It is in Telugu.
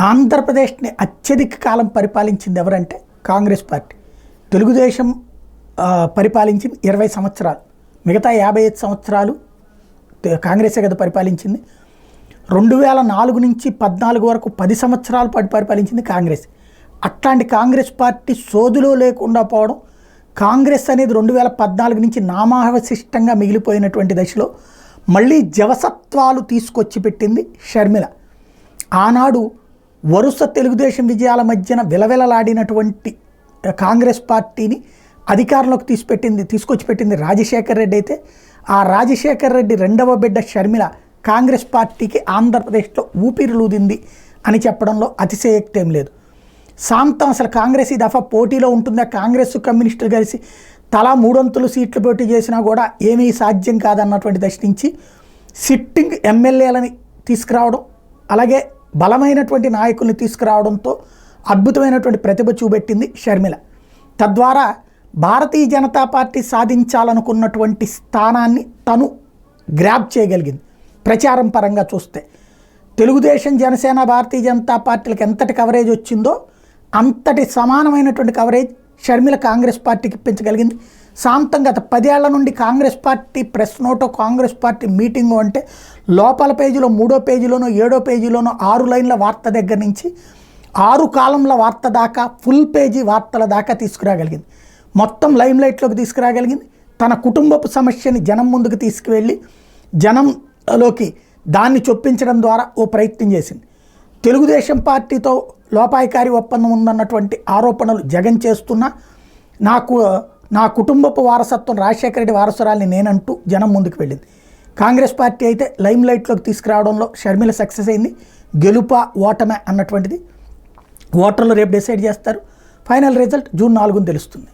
ఆంధ్రప్రదేశ్ని అత్యధిక కాలం పరిపాలించింది ఎవరంటే కాంగ్రెస్ పార్టీ. తెలుగుదేశం పరిపాలించింది 20 సంవత్సరాలు, మిగతా 55 సంవత్సరాలు కాంగ్రెసే కదా పరిపాలించింది. 2004 నుంచి 14 వరకు 10 సంవత్సరాల పాటు పరిపాలించింది కాంగ్రెస్. అట్లాంటి కాంగ్రెస్ పార్టీ సోదులో లేకుండా పోవడం, కాంగ్రెస్ అనేది 2014 నుంచి నామావశిష్టంగా మిగిలిపోయినటువంటి దశలో మళ్ళీ జవసత్వాలు తీసుకొచ్చి పెట్టింది షర్మిల. ఆనాడు వరుస తెలుగుదేశం విజయాల మధ్యన విలవిలలాడినటువంటి కాంగ్రెస్ పార్టీని అధికారంలోకి తీసుకొచ్చి పెట్టింది రాజశేఖర్ రెడ్డి అయితే, ఆ రాజశేఖర్ రెడ్డి రెండవ బిడ్డ షర్మిల కాంగ్రెస్ పార్టీకి ఆంధ్రప్రదేశ్లో ఊపిరిలూదింది అని చెప్పడంలో అతిశయోక్తి ఏం లేదు. శాంతం అసలు కాంగ్రెస్ ఈ దఫా పోటీలో ఉంటుందా, కాంగ్రెస్ కమ్యూనిస్టులు కలిసి తలా 3 సీట్లు పోటీ చేసినా కూడా ఏమీ సాధ్యం కాదన్నటువంటి దశ నుంచి సిట్టింగ్ ఎమ్మెల్యేలని తీసుకురావడం, అలాగే బలమైనటువంటి నాయకుల్ని తీసుకురావడంతో అద్భుతమైనటువంటి ప్రతిభ చూపెట్టింది షర్మిల. తద్వారా భారతీయ జనతా పార్టీ సాధించాలనుకున్నటువంటి స్థానాన్ని తను గ్రాబ్ చేయగలిగింది. ప్రచారం పరంగా చూస్తే తెలుగుదేశం, జనసేన, భారతీయ జనతా పార్టీలకు ఎంతటి కవరేజ్ వచ్చిందో అంతటి సమానమైనటువంటి కవరేజ్ షర్మిల కాంగ్రెస్ పార్టీకి ఇప్పించగలిగింది. శాంతం గత 10 ఏళ్ల నుండి కాంగ్రెస్ పార్టీ ప్రెస్ నోటో, కాంగ్రెస్ పార్టీ మీటింగు అంటే లోపల పేజీలో 3వ పేజీలోనో 7వ పేజీలోనో 6 లైన్ల వార్త దగ్గర నుంచి 6 కాలంల వార్త దాకా ఫుల్ పేజీ వార్తల దాకా తీసుకురాగలిగింది. మొత్తం లైమ్ లైట్లోకి తీసుకురాగలిగింది. తన కుటుంబపు సమస్యని జనం ముందుకు తీసుకువెళ్ళి జనంలోకి దాన్ని చొప్పించడం ద్వారా ఓ ప్రయత్నం చేసింది. తెలుగుదేశం పార్టీతో లోపాయికారి ఒప్పందం ఉందన్నటువంటి ఆరోపణలు జగన్ చేస్తున్నా, నా కుటుంబపు వారసత్వం రాజశేఖర రెడ్డి వారసురాల్ని నేనంటూ జనం ముందుకు వెళ్ళింది. కాంగ్రెస్ పార్టీ అయితే లైమ్ లైట్లోకి తీసుకురావడంలో షర్మిల సక్సెస్ అయింది. గెలుపా ఓటమే అన్నటువంటిది ఓటర్లు రేపు డిసైడ్ చేస్తారు. ఫైనల్ రిజల్ట్ జూన్ 4న తెలుస్తుంది.